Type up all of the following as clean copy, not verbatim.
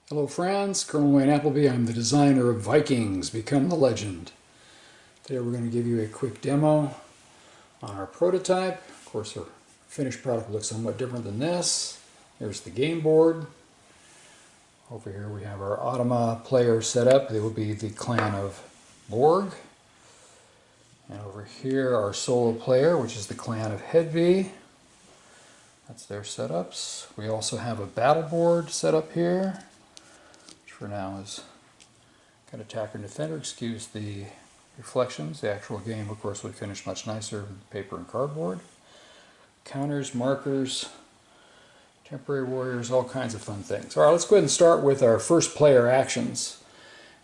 Hello friends, Colonel Wayne Appleby. I'm the designer of Vikings, Become the Legend. Today we're going to give you a quick demo on our prototype. Of course our finished product looks somewhat different than this. Here's the game board. Over here we have our Automa player set up. They will be the clan of Borg. And over here our solo player, which is the clan of Hedvig. That's their setups. We also have a battle board set up here. For now is got attacker and defender. Excuse the reflections. The actual game, of course, would finish much nicer with paper and cardboard. Counters, markers, temporary warriors, all kinds of fun things. All right, let's go ahead and start with our first player actions.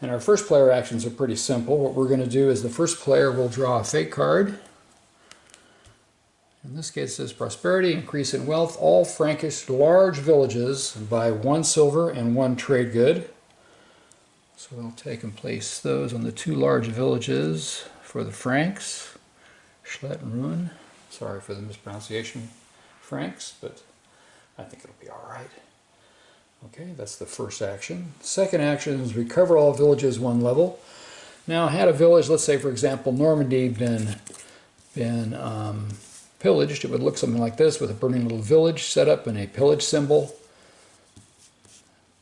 And our first player actions are pretty simple. What we're going to do is the first player will draw a fake card. In this case, it says prosperity, increase in wealth, all Frankish large villages by 1 silver and 1 trade good. So we'll take and place those on the 2 large villages for the Franks, Schlet and Ruin. Sorry for the mispronunciation, Franks, but I think it'll be all right. Okay, that's the first action. Second action is recover all villages 1 level. Now, had a village, let's say for example Normandy, been pillaged, it would look something like this with a burning little village set up and a pillage symbol.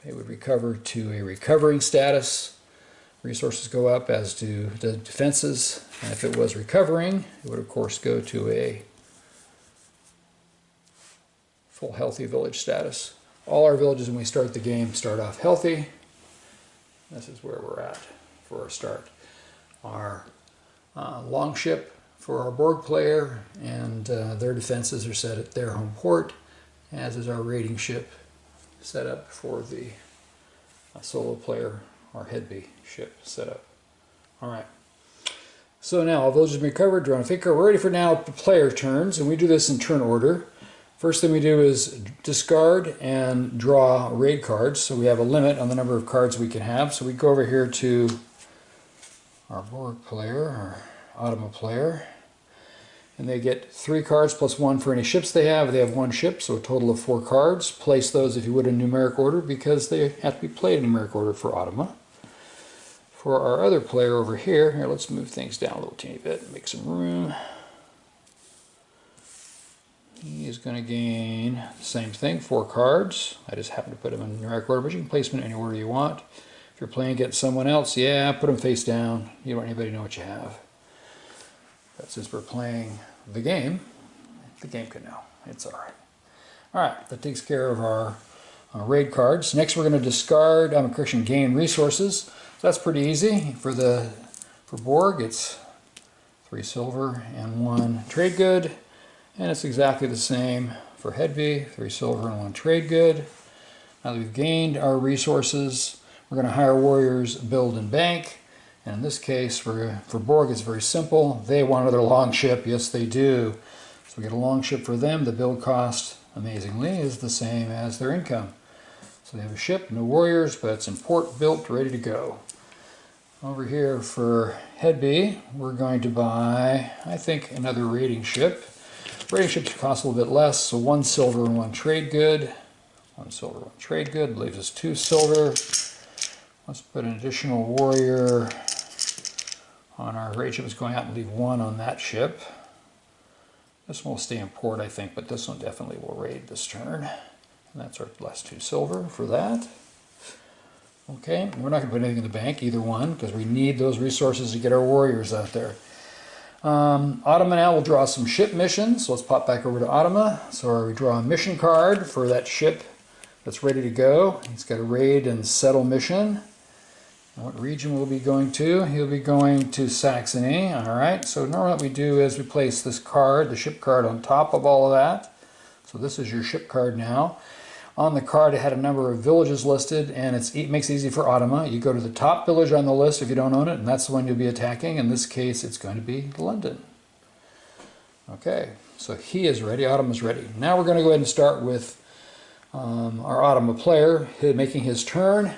They would recover to a recovering status. Resources go up, as do the defenses. And if it was recovering, it would of course go to a full healthy village status. All our villages when we start the game start off healthy. This is where we're at for our start. Our longship for our Borg player, and their defenses are set at their home port, as is our raiding ship set up for the solo player, our Hedvig ship set up. All right. So now all villages have been recovered, drawn a fake card. We're ready for now the player turns, and we do this in turn order. First thing we do is discard and draw raid cards. So we have a limit on the number of cards we can have. So we go over here to our Borg player, our Automa player, and they get 3 cards plus 1 for any ships they have. They have 1 ship, so a total of 4 cards. Place those, if you would, in numeric order because they have to be played in numeric order for Automa. For our other player over here, let's move things down a little teeny bit and make some room. He is going to gain the same thing, 4 cards. I just happen to put them in numeric order, but you can place them in any order you want. If you're playing against someone else, yeah, put them face down. You don't want anybody to know what you have. But since we're playing the game can know. It's all right. All right, that takes care of our raid cards. Next, we're going to discard, gain resources. So that's pretty easy. For Borg, it's 3 silver and 1 trade good. And it's exactly the same for Hedvig, 3 silver and 1 trade good. Now that we've gained our resources, we're going to hire warriors, build and bank. And in this case, for Borg, it's very simple. They want another longship. Yes, they do. So we get a longship for them. The build cost, amazingly, is the same as their income. So they have a ship, no warriors, but it's in port, built, ready to go. Over here for Hedvig, we're going to buy, I think, another raiding ship. Raiding ships cost a little bit less, so 1 silver and 1 trade good. 1 silver, 1 trade good leaves us 2 silver. Let's put an additional warrior on our raid ship. Is going out and leave 1 on that ship. This one will stay in port, I think, but this one definitely will raid this turn. And that's our last 2 silver for that. Okay, we're not going to put anything in the bank, either one, because we need those resources to get our warriors out there. Automa now will draw some ship missions. So let's pop back over to Automa. So we draw a mission card for that ship that's ready to go. He's got a raid and settle mission. What region will be going to? He'll be going to Saxony. All right, so normally what we do is we place this card, the ship card, on top of all of that. So this is your ship card now. On the card, it had a number of villages listed, and it makes it easy for Automa. You go to the top village on the list if you don't own it, and that's the one you'll be attacking. In this case, it's going to be London. Okay, so he is ready. Automa's ready. Now we're going to go ahead and start with Our Ottoman player making his turn.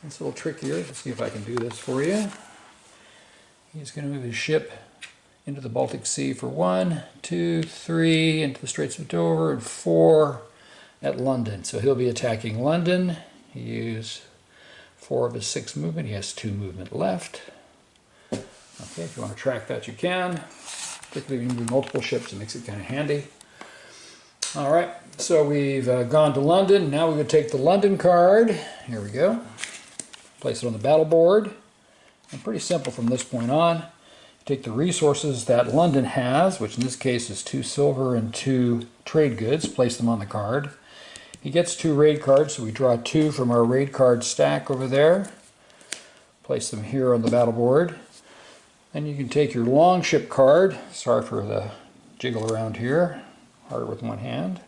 It's a little trickier. Let's see if I can do this for you. He's going to move his ship into the Baltic Sea for 1, 2, 3, into the Straits of Dover, and 4 at London. So he'll be attacking London. He used 4 of his 6 movement. He has 2 movement left. Okay, if you want to track that, you can. Particularly when you move multiple ships, it makes it kind of handy. All right, so we've gone to London. Now we're going to take the London card. Here we go. Place it on the battle board. And pretty simple from this point on. Take the resources that London has, which in this case is 2 silver and 2 trade goods. Place them on the card. He gets 2 raid cards, so we draw 2 from our raid card stack over there. Place them here on the battle board. And you can take your longship card. Sorry for the jiggle around here. Harder with one hand.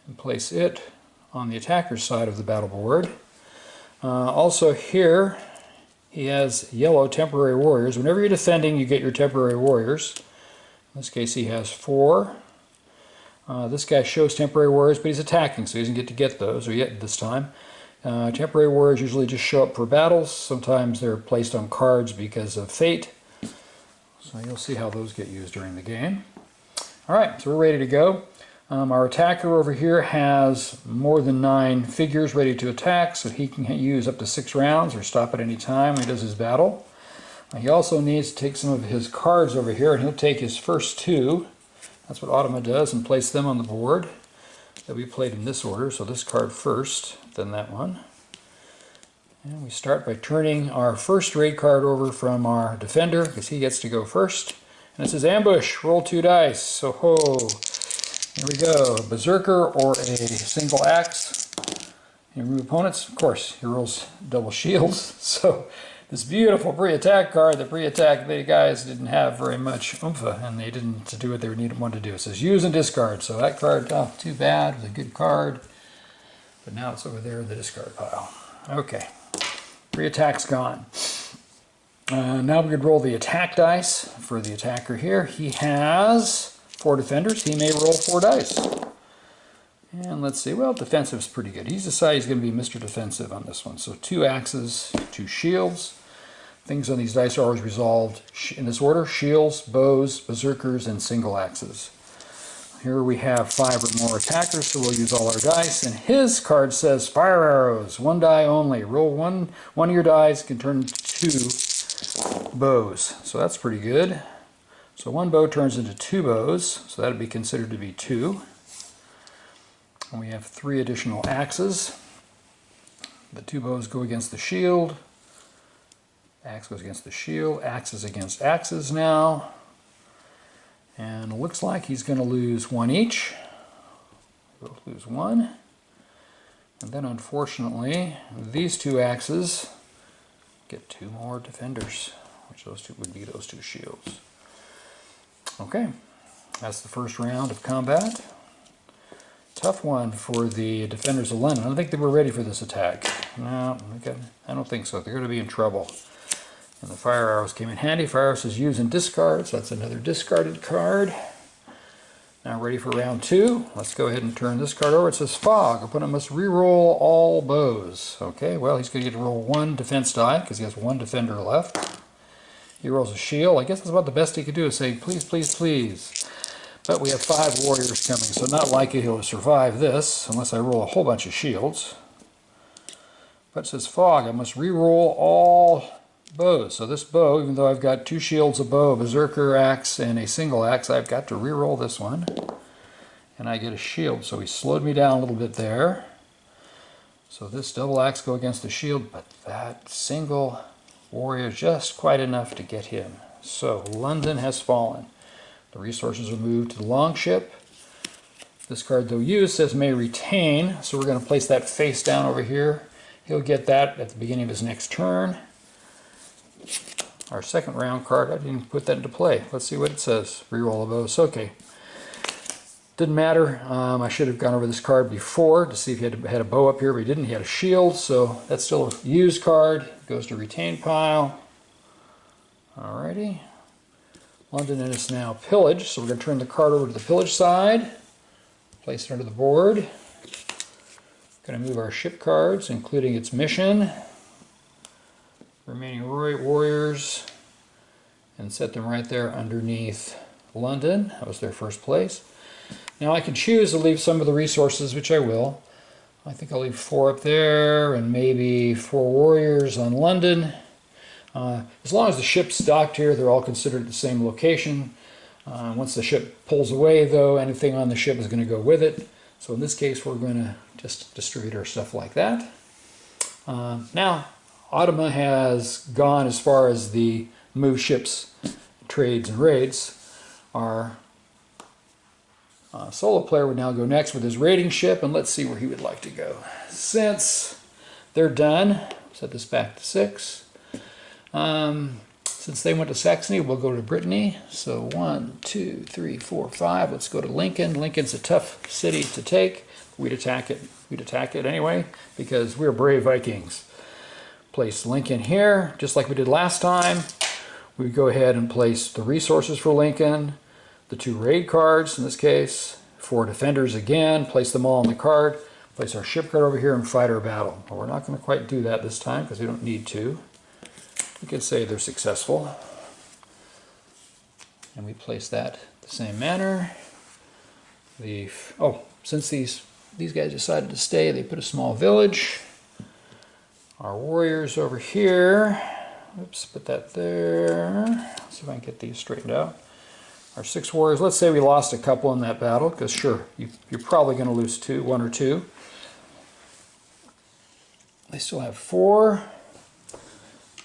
And place it on the attacker's side of the battle board. Also here, he has yellow temporary warriors. Whenever you're defending, you get your temporary warriors. In this case, he has 4. This guy shows temporary warriors, but he's attacking, so he doesn't get to get those, or yet this time. Temporary warriors usually just show up for battles. Sometimes they're placed on cards because of fate. So you'll see how those get used during the game. All right, so we're ready to go. Our attacker over here has more than 9 figures ready to attack, so he can use up to 6 rounds or stop at any time when he does his battle. He also needs to take some of his cards over here, and he'll take his first 2. That's what Ottoman does, and place them on the board. They'll be played in this order, so this card first, then that one. And we start by turning our first raid card over from our defender, because he gets to go first. And it says ambush, roll 2 dice. So ho! Here we go. Berserker or a single axe. You remove opponents, of course, he rolls double shields. So this beautiful pre-attack card, the pre-attack, the guys didn't have very much oomph, and they didn't do what they wanted to do. It says use and discard. So that card, oh, too bad, it was a good card. But now it's over there in the discard pile. Okay, pre-attack's gone. Now we could roll the attack dice for the attacker here. He has 4 defenders. He may roll 4 dice. And let's see, well, defensive's pretty good. He's decided he's going to be Mr. Defensive on this one. So 2 axes, 2 shields. Things on these dice are always resolved in this order: shields, bows, berserkers, and single axes. Here we have 5 or more attackers, so we'll use all our dice. And his card says fire arrows, 1 die only. Roll one of your dice can turn into 2 bows. So that's pretty good. So 1 bow turns into 2 bows, so that would be considered to be 2. And we have 3 additional axes. The 2 bows go against the shield. Axe goes against the shield. Axes against axes now. And it looks like he's going to lose 1 each. Both lose 1. And then unfortunately, these 2 axes get 2 more defenders, which those 2 would be those 2 shields. Okay, that's the first round of combat. Tough one for the defenders of London. I don't think they were ready for this attack. No, I don't think so. They're going to be in trouble. And the fire arrows came in handy. Fire arrows is use and discard, so that's another discarded card. Now ready for round 2. Let's go ahead and turn this card over. It says fog. Opponent must re-roll all bows. Okay, well, he's going to get to roll 1 defense die because he has 1 defender left. He rolls a shield. I guess that's about the best he could do, is say, please, please, please. But we have 5 warriors coming, so not likely he'll survive this unless I roll a whole bunch of shields. But it says fog. I must re-roll all bows. So this bow, even though I've got 2 shields, a bow, a berserker axe, and a single axe, I've got to re-roll this one. And I get a shield. So he slowed me down a little bit there. So this double axe go against the shield, but that single warrior is just quite enough to get him. So London has fallen. The resources are moved to the longship. This card, though used, says may retain, so we're going to place that face down over here. He'll get that at the beginning of his next turn. Our second round card, I didn't put that into play. Let's see what it says. Reroll a bow. Okay. Didn't matter. I should have gone over this card before to see if he had a bow up here, but he didn't. He had a shield, so that's still a used card. It goes to retain pile. Alrighty. London is now pillaged, so we're going to turn the card over to the pillage side. Place it under the board. Going to move our ship cards, including its mission, remaining warriors, and set them right there underneath London. That was their first place. Now I can choose to leave some of the resources, which I will. I think I'll leave 4 up there and maybe 4 warriors on London. As long as the ship's docked here, they're all considered at the same location. Once the ship pulls away, though, anything on the ship is going to go with it. So in this case, we're going to just distribute our stuff like that. Now, Ottoman has gone as far as the move ships, trades, and raids. Our solo player would now go next with his raiding ship, and let's see where he would like to go. Since they're done, set this back to 6. Since they went to Saxony, we'll go to Brittany. So 1, 2, 3, 4, 5. Let's go to Lincoln. Lincoln's a tough city to take. We'd attack it. We'd attack it anyway because we're brave Vikings. Place Lincoln here, just like we did last time. We go ahead and place the resources for Lincoln, the 2 raid cards in this case, 4 defenders again, place them all on the card, place our ship card over here and fight our battle. Well, we're not going to quite do that this time because we don't need to. We could say they're successful. And we place that the same manner. Since these guys decided to stay, they put a small village. Our warriors over here. Oops, put that there. Let's see if I can get these straightened out. Our 6 warriors, let's say we lost a couple in that battle, because sure, you're probably going to lose 1 or 2. They still have 4.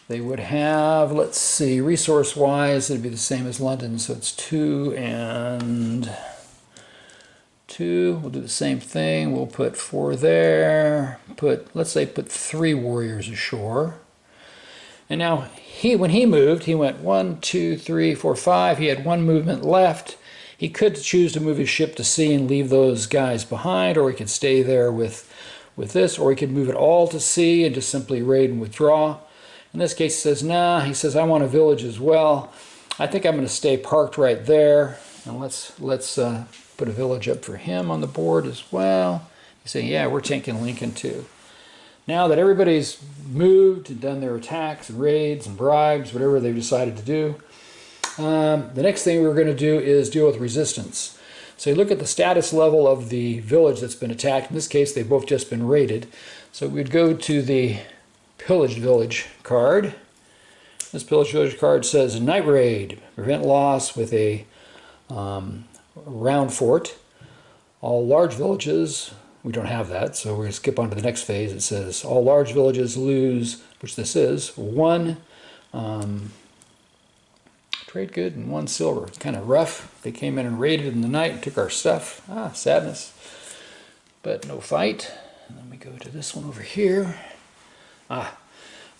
They would have, let's see, resource-wise, it'd be the same as London, so it's 2 and 2. We'll do the same thing. We'll put 4 there. Let's say put 3 warriors ashore. And now, when he moved, he went 1, 2, 3, 4, 5. He had 1 movement left. He could choose to move his ship to sea and leave those guys behind, or he could stay there with this, or he could move it all to sea and just simply raid and withdraw. In this case, he says, nah. He says, I want a village as well. I think I'm going to stay parked right there. And let's put a village up for him on the board as well. He's saying, yeah, we're taking Lincoln too. Now that everybody's moved and done their attacks and raids and bribes, whatever they've decided to do, the next thing we're going to do is deal with resistance. So you look at the status level of the village that's been attacked. In this case, they've both just been raided. So we'd go to the Pillaged Village card. This Pillaged Village card says Night Raid. Prevent loss with a round fort. All large villages, we don't have that, so we're going to skip on to the next phase. It says all large villages lose, which this is, 1 trade good and 1 silver. Kind of rough. They came in and raided in the night and took our stuff. Sadness. But no fight. And then we go to this one over here. All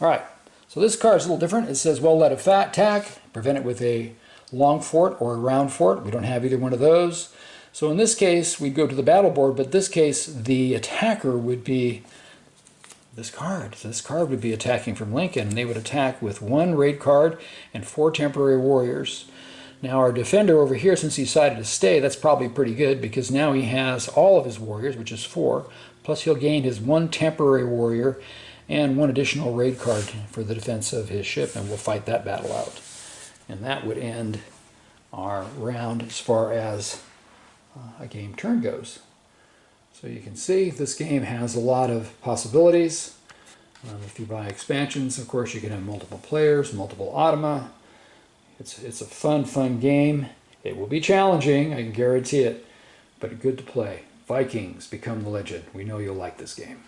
right. So this card is a little different. It says well let attack. Prevent it with a long fort or a round fort. We don't have either one of those. So in this case, we go to the battle board, but in this case, the attacker would be this card. So this card would be attacking from Lincoln, and they would attack with 1 raid card and 4 temporary warriors. Now our defender over here, since he decided to stay, that's probably pretty good because now he has all of his warriors, which is 4, plus he'll gain his 1 temporary warrior and 1 additional raid card for the defense of his ship, and we'll fight that battle out. And that would end our round as far as a game turn goes. So you can see this game has a lot of possibilities. If you buy expansions, of course, you can have multiple players, multiple automa. It's a fun game. It will be challenging, I can guarantee it, but good to play. Vikings, become the legend. We know you'll like this game.